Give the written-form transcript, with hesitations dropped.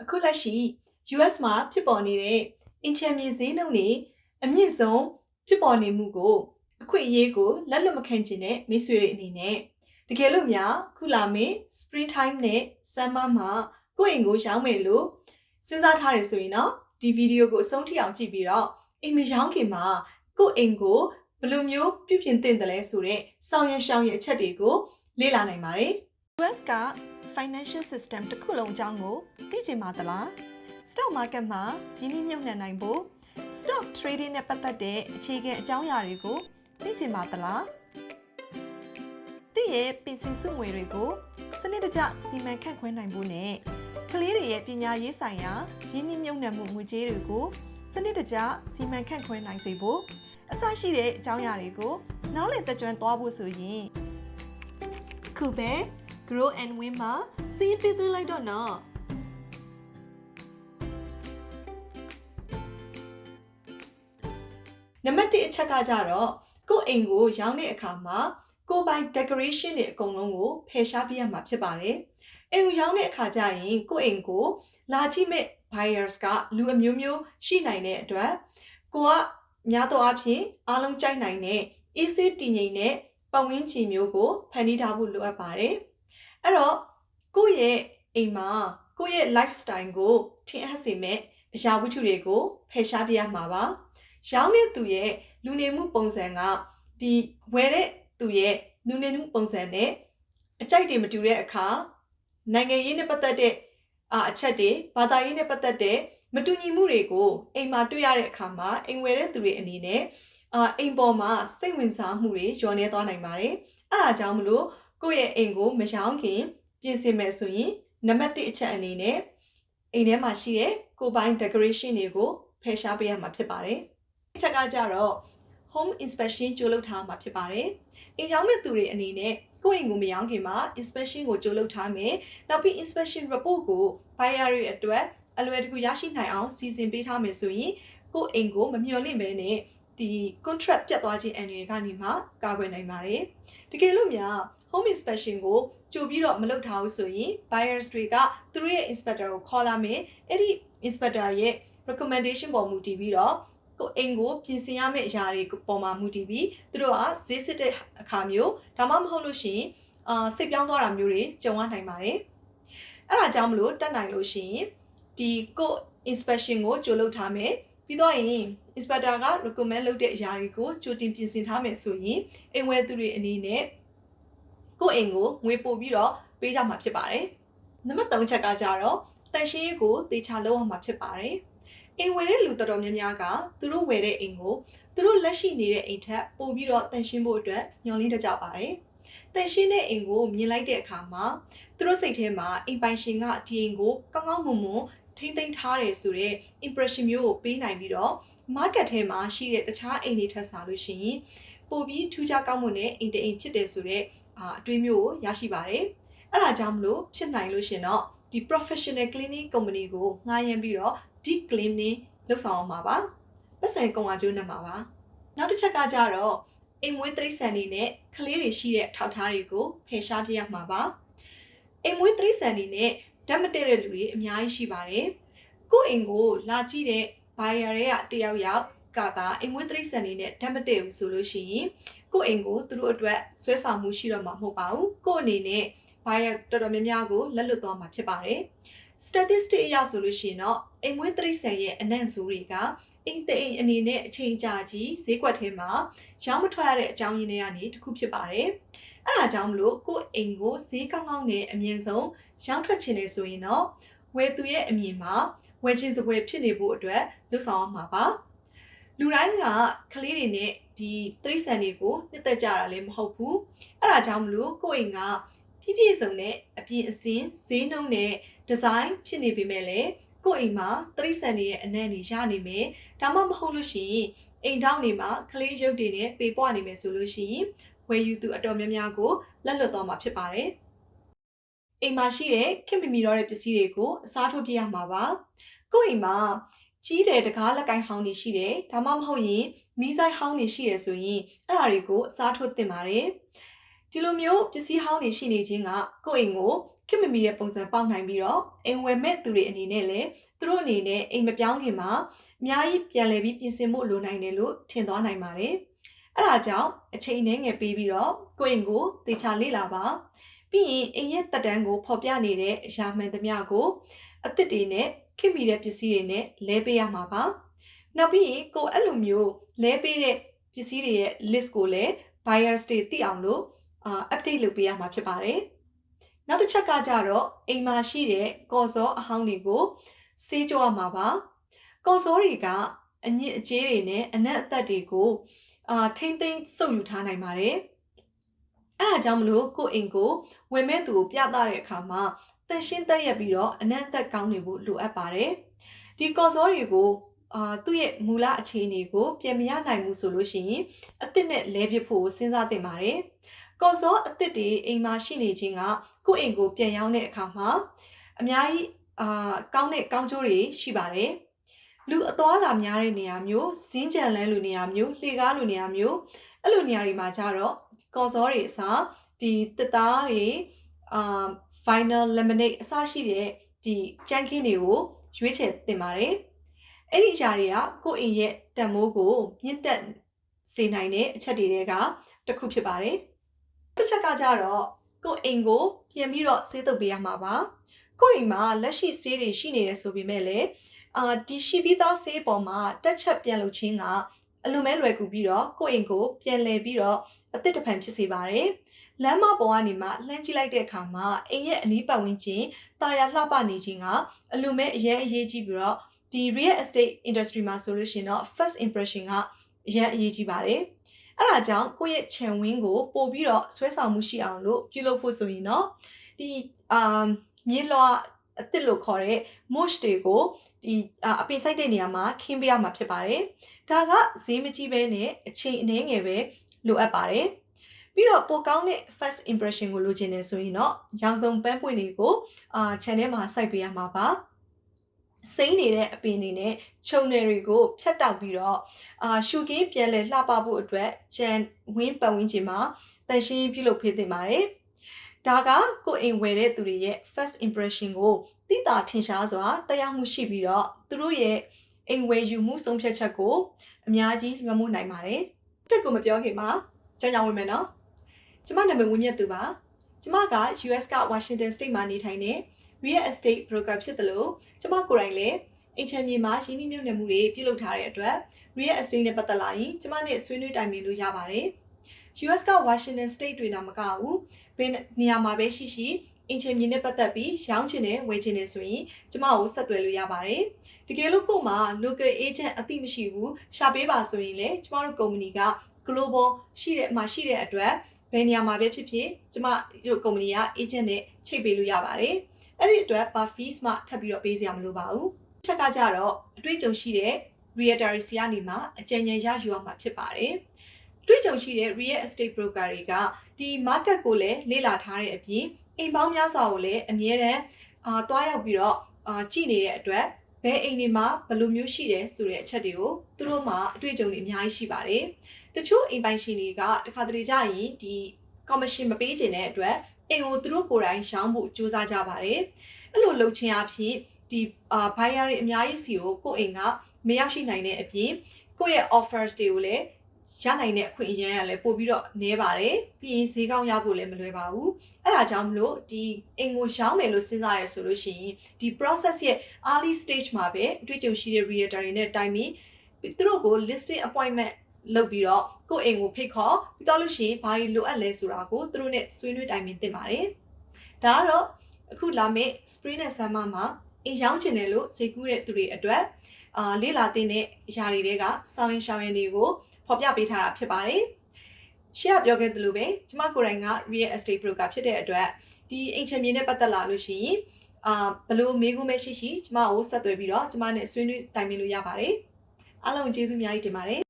အခုလက်ရှိ US မှာဖြစ်ပေါ်နေတဲ့အိမ်ခြံမြေဈေးနှုန်းတွေအမြင့်ဆုံးဖြစ်ပေါ်နေမှုကိုအခွင့်အရေးကိုလက်လွတ်မခံချင်တဲ့မိတ်ဆွေတွေအနေနဲ့တကယ်လို့များခုလာမယ့် spring time နဲ့ summer မှာကိုယ့်အိမ်ကိုရောင်းမယ်လို့စဉ်းစားထားတယ်ဆိုရင်တော့ဒီဗီဒီယိုကိုအဆုံးထိအောင်ကြည့်ပြီးတော့အိမ်မရောင်းခင်မှာကိုယ့်အိမ်ကိုဘယ်လိုမျိုးပြုပြင်သင့်တယ်လဲဆိုတဲ့ဆောင်ရန်ရှောင်ရန်အချက်တွေကိုလေ့လာနိုင်ပါတယ် US က financial system တစ်ခုလုံးအကြောင်းကိုသိချင်ပါသလား stock market မှာရင်းနှီးမြှုပ်နှံနိုင်ဖို့ stock trading နဲ့ပတ်သက်တဲ့အခြေခံအကြောင်းအရာတွေကိုသိချင်ပါသလားသိရဲ့ပင်စင်စုငွေတွေကိုစနစ်တကျစီမံခန့်ခွဲနိုင်ဖို့နဲ့ကလေးတွေရဲ့ပညာရေးဆိုင်ရာရင်းနှီးမြှုပ်နှံမှုငွေကြေးတွေကိုစနစ်တကျစီမံခန့်ခွဲနိုင်စေဖို့အစရှိတဲ့အကြောင်းအရာတွေကိုနားလည်တကြွသွားဖို့ဆိုရင်ခုပဲ grow and win မှာစီးပေးသွင်းလိုက်တော့နော်နံပါတ်1အချက်ကကြတော့ကိုယ့်အိမ်ကိုရောင်းတဲ့အခါမှာကိုယ်ပိုင် decoration တွေအကုန်လုံးကိုဖယ်ရှားပြရမှာဖြစ်ပါတယ်အိမ်ကိုရောင်းတဲ့အခါကျရင်ကိုယ့်အိမ်ကိုလာကြည့်မဲ့ buyers ကလူအမျိုးမျိုးရှိနိုင်တဲ့အတွက်ကိုကများသောအားဖြင့်အားလုံးကြိုက်နိုင်တဲ့အေးဆေးတည်ငြိမ်တဲ့ပတ်ဝန်းကျင်မျိုးကိုဖန်တီးထားဖို့လိုအပ်ပါတယ်အဲ့တော့ကိုယ့်ရဲ့အိမ်မှာကိုယ့်ရဲ့ lifestyle ကိုထင်ဟပ်စေမဲ့အရာဝတ္ထုတွေကိုဖယ်ရှားပြရမှာပါရောင်းတဲ့သူရဲ့လူနေမှုပုံစံကဒီဝယ်တဲ့သူရဲ့လူနေမှုပုံစံနဲ့အကြိုက်တွေမတူတဲ့အခါနိုင်ငံရေးနဲ့ပတ်သက်တဲ့အချက်တွေဘာသာရေးနဲ့ပတ်သက်တဲ့မတူညီမှုတွေကိုအိမ်မှာတွေ့ရတဲ့အခါမှာအိမ်ဝယ်တဲ့သူတွေအနေနဲ့အိမ်ပေါ်မှာစိတ်ဝင်စားမှုတွေလျော့နေသွားနိုင်ပါတယ်။အဲ့ဒါကြောင့်မလို့ကိုယ့်ရဲ့အိမ်ကိုမရောင်းခင်ပြင်ဆင်မယ်ဆိုရင်နံပါတ်1အချက်အနေနဲ့အိမ်ထဲမှာရှိတဲ့ကိုယ်ပိုင် decoration တွေကိုဖယ်ရှားပေးရမှာဖြစ်ပါတယ်။အချက်ကကြတော့ home inspection ကြိုလုပ်ထားမှာဖြစ်ပါတယ်။အိမ်ရောင်းမဲ့သူတွေအနေနဲ့ကိုယ့်အိမ်ကိုမရောင်းခင်မှာ inspection ကိုကြိုလုပ်ထားမယ်။နောက်ပြီး inspection report ကို buyer တွေအတွက်အလွယ်တကူရရှိနိုင်အောင်စီစဉ်ပေးထားမယ်ဆိုရင်ကိုယ့်အိမ်ကိုမမျှော်လင့်ပဲနဲ့ဒီ contract ပြတ်သွားခြင်းအန္တရာယ်ကနေမှကာကွယ်နိုင်ပါတယ်။တကယ်လို့များ home inspection ကိုကြိုပြီးတော့မလုပ်ထားဘူးဆိုရင် buyers တွေကသူတို့ရဲ့ inspector ကိုခေါ်လာမယ်။အဲ့ဒီ inspector ရဲ့ recommendation ပေါ်မူတည်ပြီးတော့ကိုအိမ်ကိုပြင်ဆင်ရမယ့်အရာတွေပေါ်မှာမူတည်ပြီးသူတို့ကဈေးစစ်တဲ့အခါမျိုးဒါမှမဟုတ်လို့ရှိရင်စိတ်ပြောင်းသွားတာမျိုးတွေကြုံရနိုင်ပါတယ်။အဲ့ဒါကြောင့်မလို့တက်နိုင်လို့ရှိရင်ဒီကို inspection ကိုကြိုလုပ်ထားမယ်ပြီးတော့ရင် inspector က recommend လုပ်တဲ့အရာတွေကိုကြိုတင်ပြင်ဆင်ထားမယ်ဆိုရင်အိမ်ဝယ်သူတွေအနေနဲ့ကိုအိမ်ကိုငွေပို့ပြီးတော့ပေးကြမှာဖြစ်ပါတယ်။နံပါတ်3ချက်ကကြတော့တန်ရှင်းရေးကိုသေချာလုပ်အောင်မှာဖြစ်ပါတယ်။အိမ်ဝယ်တဲ့လူတော်တော်များများကသူတို့ဝယ်တဲ့အိမ်ကိုသူတို့လက်ရှိနေတဲ့အိမ်ထက်ပိုပြီးတော့တန်ရှင်းဖို့အတွက်ညှော်လင်းတကြပါတယ်။တန်ရှင်းတဲ့အိမ်ကိုမြင်လိုက်တဲ့အခါမှာသူတို့စိတ်ထဲမှာအိမ်ပိုင်ရှင်ကဒီအိမ်ကိုကောင်းကောင်းမွန်မွန်ထိမ့်သိမ်းထားတယ်ဆိုတဲ့ impression မျိုးကိုပေးနိုင်ပြီးတော့ market ထဲမှာရှိတဲ့တခြားအိမ်တွေထက်စာလို့ရှိရင်ပိုပြီးထူးခြားကောင်းမွန်တဲ့အိမ်တစ်အိမ်ဖြစ်တယ်ဆိုတဲ့အတွေးမျိုးကိုရရှိပါတယ်။အဲ့ဒါကြောင့်မလို့ဖြစ်နိုင်လို့ရှင်တော့ဒီ professional cleaning company ကိုငှားရမ်းပြီးတော့ deep cleaning လုပ်ဆောင်အောင်ပါပါ။ပတ်စံကုန်အားကျိုးနဲ့မှာပါ။နောက်တစ်ချက်ကကြတော့အိမ်မွေးတိရစ္ဆာန်တွေနဲ့ကလေးတွေရှိတဲ့ထောက်ထားတွေကိုဖယ်ရှားပြရမှာပါ။အိမ်မွေးတိရစ္ဆာန်တွေနဲ့ဓာတ်မတည့်တဲ့လူတွေအများကြီးရှိပါတယ်။ကိုယ့်အိမ်ကိုလာကြည့်တဲ့ buyer တွေကတယောက်ကသာအိမ်မွေးတိရစ္ဆာန်တွေနဲ့ဓာတ်မတည့်ဘူးဆိုလို့ရှိရင်ကိုယ့်အိမ်ကိုသူတို့အတွက်ဆွဲဆောင်မှုရှိတော့မှာမဟုတ်ပါဘူး။ကိုယ့်အနေနဲ့ buyer တော်တော်များများကိုလက်လွတ်သွားမှာဖြစ်ပါတယ်။ statistic အရဆိုလို့ရှိရင်တော့အိမ်မွေးတိရစ္ဆာန်ရဲ့အနံ့ဆိုးတွေကအိမ်သိမ်အနေနဲ့အချိန်ကြာကြီးဈေးကွက်ထဲမှာရောင်းမထွက်ရတဲ့အကြောင်းရင်းတွေကနေတစ်ခုဖြစ်ပါတယ်။အဲ့ဒါကြောင့်မလို့ကိုယ့်အိမ်ကိုဈေးကောင်းကောင်းနဲ့အမြင့်ဆုံးရောင်းထွက်ချင်တယ်ဆိုရင်တော့ဝယ်သူရဲ့အမြင်မှာဝယ်ခြင်းစပွဲဖြစ်နေဖို့အတွက်လုပ်ဆောင်ရမှာပါ။လူတိုင်းကကလေးတွေနဲ့ဒီတိရစ္ဆာန်တွေကိုနှစ်သက်ကြတာလည်းမဟုတ်ဘူး။အဲ့ဒါကြောင့်မလို့ကိုယ့်အိမ်ကပြည့်စုံတဲ့အပြင်အစင်းဈေးနှုန်းနဲ့ဒီဇိုင်းဖြစ်နေပေမဲ့လည်းကိုယ့်အိမ်မှာတိရစ္ဆာန်တွေရဲ့အနံ့တွေရနေမယ်ဒါမှမဟုတ်လို့ရှိရင်အိမ်ထောင်တွေမှာကလေးရုပ်တွေနဲ့ပေပွားနေမယ်ဆိုလို့ရှိရင်ဝယ်ယူသူအတော်များများကိုလက်လွတ်သွားမှာဖြစ်ပါတယ်အိမ်မှာရှိတဲ့ခင်မမီတော့တဲ့ပစ္စည်းတွေကိုအစားထိုးပြရမှာပါကိုယ့်အိမ်မှာကြီးတဲ့တကားလက်ကင်ဟောင်းတွေရှိတယ်ဒါမှမဟုတ်ရင်မီးဆိုင်ဟောင်းတွေရှိတယ်ဆိုရင်အဲ့ဒါတွေကိုအစားထိုးသင့်ပါတယ်ဒီလိုမျိုးပစ္စည်းဟောင်းတွေရှိနေခြင်းကကိုယ့်အိမ်ကို ခင်မမီတဲ့ပုံစံပေါက်နိုင်ပြီးတော့အိမ်ဝယ်မဲ့သူတွေအနေနဲ့လည်းသူတို့အနေနဲ့အိမ်မပြောင်းခင်မှာအများကြီးပြန်လည်ပြီးပြင်ဆင်ဖို့လိုနိုင်တယ်လို့ထင်သွားနိုင်ပါတယ်။အဲဒါကြောင့်အချိန်နဲ့ငယ်ပေးပြီးတော့ကိုယ့်အိမ်ကိုသေချာလေ့လာပါပြီးရင်အိမ်ရဲ့တက်တန်းကိုဖော်ပြနေတဲ့အရာမှန်သမျှကိုအသစ်တွေနဲ့ခင်မီတဲ့ပစ္စည်းတွေနဲ့လဲပေးရမှာပါနောက်ပြီးရင်ကိုအဲ့လိုမျိုးလဲပေးတဲ့ပစ္စည်းတွေရဲ့ list ကိုလည်း buyers တွေသိအောင်လို့update လုပ်ပေးရမှာဖြစ်ပါတယ်နောက်တစ်ချက်ကကြတော့အိမ်မှာရှိတဲ့ကော်စောအဟောင်းတွေကိုဆေးကြောရမှာပါကော်စောတွေကအညစ်အကြေးတွေနဲ့အနက်အသက်တွေကိုထိမ့်သိမ်းစုပ်ယူထားနိုင်ပါတယ်အဲ့ဒါကြောင့်မလို့ကိုယ့်အိမ်ကိုဝယ်မဲ့သူကိုပြသတဲ့အခါမှာတန်ရှင်းတက်ရက်ပြီးတော့အနက်အသက်ကောင်းနေဖို့လိုအပ်ပါတယ်ဒီကော်စောတွေကိုသူ့ရဲ့မူလအခြေအနေကိုပြန်မရနိုင်ဘူးဆိုလို့ရှိရင်အသစ်နဲ့လဲပစ်ဖို့စဉ်းစားသင့်ပါတယ်ကော်စောအသစ်တွေအိမ်မှာရှိနေခြင်းကကိုယ့်အိမ်ကိုပြန်ရောက်တဲ့အခါမှာအများကြီးကောင်းတဲ့ကောင်းကျိုးတွေရှိပါတယ်လူအသွားလာများတဲ့နေရာမျိုးဇင်းကြံလန်းလိုနေရာမျိုးလှေကားလိုနေရာမျိုးအဲ့လိုနေရာတွေမှာကြတော့ကော်စောတွေအစားဒီတစ်သားတွေvinyl laminate အစရှိတဲ့ဒီကြမ်းခင်းတွေကိုရွေးချယ်တင်ပါတယ်အဲ့ဒီအရာတွေကကိုယ့်အိမ်ရဲ့တန်မိုးကိုမြင့်တက်စေနိုင်တဲ့အချက်တွေကတစ်ခုဖြစ်ပါတယ်တစ်ချက်ကကြတော့ကိုယ့်အိမ်ကိုပြန်ပြီးတော့ဆေးသုတ်ပေးရမှာပါကိုယ့်အိမ်မှာလက်ရှိဆေးတွေရှိနေတယ်ဆိုပေမဲ့လည်းဒီရှိပြီးသားဆေးပေါ်မှာတက်ချက်ပြန်လုပ်ခြင်းကအလွန်ပဲလွယ်ကူပြီးတော့ကိုယ့်အိမ်ကိုပြန်လည်ပြီးတော့အသစ်တစ်ဖန်ဖြစ်စေပါတယ်လမ်းမပေါ်ကနေမှလှမ်းကြည့်လိုက်တဲ့အခါမှာအိမ်ရဲ့အနီးပတ်ဝန်းကျင်တာယာလှပနေခြင်းကအလွန်ပဲအရေးကြီးပြီးတော့ဒီ real estate industry မှာဆိုလို့ရှိရင်တော့ first impression ကအရေးကြီးပါတယ်အဲ့ဒါကြောင့်ကိုယ့်ရဲ့ခြံဝင်းကိုပို့ပြီးတော့ဆွဲဆောင်မှုရှိအောင်လို့ပြုလုပ်ဖို့ဆိုရင်တော့ဒီမြေလွှာအသစ်လို့ခေါ်တဲ့ moss တွေကိုဒီအပင်စိုက်တဲ့နေရာမှာခင်းပေးရမှာဖြစ်ပါတယ်ဒါကဈေးမကြီးပဲနဲ့အချိန်အနည်းငယ်ပဲလိုအပ်ပါတယ်ပြီးတော့ပိုကောင်းတဲ့ first impression ကိုလိုချင်တယ်ဆိုရင်တော့ရောင်စုံပန်းပွင့်တွေကိုchannel မှာစိုက်ပေးရမှာပါစိမ့်နေတဲ့အပင်တွေနဲ့ခြုံနယ်တွေကိုဖြတ်တောက်ပြီးတော့ရှုခင်းပြန်လဲလှပဖို့အတွက်ခြံဝင်းပတ်ဝန်းကျင်မှာတန်ရှင်းပြုလုပ်ပေးသင့်ပါတယ်ဒါကကိုယ်အိမ်ဝယ်တဲ့သူတွေရဲ့ first impression ကိုသိတာထင်ရှားစွာတက်ရောက်မှုရှိပြီးတော့သူတို့ရဲ့အိမ်ဝယ်ယူမှုဆုံးဖြတ်ချက်ကိုအများကြီးလွှမ်းမိုးနိုင်ပါတယ်တက်ကိုမပြောခင်မှာကြောင်ဝင်မယ်နော်ကျမနာမည်ဝင်းမြတ်သူပါကျမက US က Washington State မှာနေထိုင်တဲ့ real estate broker ဖြစ်တယ်လို့ကျမကိုယ်တိုင်လည်းအိမ်ချမ်းမြေမှာရင်းနှီးမြှုပ်နှံမှုတွေပြုလုပ်ထားတဲ့အတွက် real estate နဲ့ပတ်သက်လာရင်ကျမနဲ့ဆွေးနွေးတိုင်ပင်လို့ရပါတယ် US က Washington State တွေနာမကဘူးဘယ်နေရာမှာပဲရှိအိမ်ချမ်းမြေနဲ့ပတ်သက်ပြီးရောင်းချင်တယ်ဝယ်ချင်တယ်ဆိုရင်ကျမကိုဆက်သွယ်လို့ရပါတယ်တကယ်လို့ကို့မှာ local agent အသိမရှိဘူးရှာပေးပါဆိုရင်လည်းကျမတို့ကုမ္ပဏီက global ရှိတဲ့အတွက်ဘယ်နေရာမှာပဲဖြစ်ဖြစ်ကျမတို့ကုမ္ပဏီက agent နဲ့ချိတ်ပေးလို့ရပါတယ်အဲ့ဒီအတွက် fees မှထပ်ပြီးတော့ပေးစရာမလိုပါဘူးချက်ကကြတော့အတွေ့အကြုံရှိတဲ့ realtor စီကနေမှအကြံဉာဏ်ရယူအောင်မှာဖြစ်ပါတယ်အတွေ့အကြုံရှိတဲ့ real estate broker တွေကဒီ market ကိုလည်းလေ့လာထားတဲ့အပြင်အိမ်ပေါင်းများစွာကိုလည်းအမြဲတမ်းတွားရောက်ပြီးတော့ကြည့်နေတဲ့အတွက်ဘယ်အိမ်တွေမှာဘယ်လိုမျိုးရှိတယ်ဆိုတဲ့အချက်တွေကိုသူတို့မှအတွေ့အကြုံတွေအများကြီးရှိပါတယ်တချို့အိမ်ပိုင်ရှင်တွေကတခါတလေကြရင်ဒီ commission မပေးချင်တဲ့အတွက်အိမ်ကိုသူတို့ကိုယ်တိုင်ရောင်းဖို့ကြိုးစားကြပါတယ်အဲ့လိုလုပ်ခြင်းအဖြစ်ဒီ buyer တွေအများကြီးစီကိုကိုယ့်အိမ်ကမရောက်ရှိနိုင်တဲ့အပြင်ကိုယ့်ရဲ့ offers တွေကိုလည်းရနိုင်တဲ့အခွင့်အရေးကလည်းပို့ပြီးတော့နည်းပါတယ်ပြီးရင်ဈေးကောင်းရဖို့လည်းမလွယ်ပါဘူးအဲ့ဒါကြောင့်မလို့ဒီအိမ်ကိုရောင်းမယ်လို့စဉ်းစားရဆိုလို့ရှိရင်ဒီ process ရဲ့ early stage မှာပဲအတွေ့အကြုံရှိတဲ့ realtor တွေနဲ့တိုင်ပြီးသူတို့ကို listing appointment လုပ်ပြီးတော့ကိုယ့်အိမ်ကိုဖိတ်ခေါ်ပြီးတော့လို့ရှိရင်ဘာတွေလိုအပ်လဲဆိုတာကိုသူတို့နဲ့ဆွေးနွေးတိုင်ပင်သင့်ပါတယ်ဒါကတော့အခုလာမယ့် spring နဲ့ summer မှာအိမ်ရောင်းချင်တယ်လို့စိတ်ကူးတဲ့သူတွေအတွက်လေ့လာသင့်တဲ့အရာတွေကစောင်းရင်ရှောင်းရင်တွေကိုဖော်ပြပေးထားတာဖြစ်ပါတယ်ရှေ့ကပြောခဲ့သလိုပဲကျမကိုယ်တိုင်က real estate broker ဖြစ်တဲ့အတွက်ဒီအိမ်ချမ်းမြေနဲ့ပတ်သက်လာလို့ရှိရင်ဘလို့မေးခွန်းပဲရှိကျမကိုဆက်သွယ်ပြီးတော့ကျမနဲ့ဆွေးနွေးတိုင်ပင်လို့ရပါတယ်အားလုံးကျေးဇူးအများကြီးတင်ပါတယ်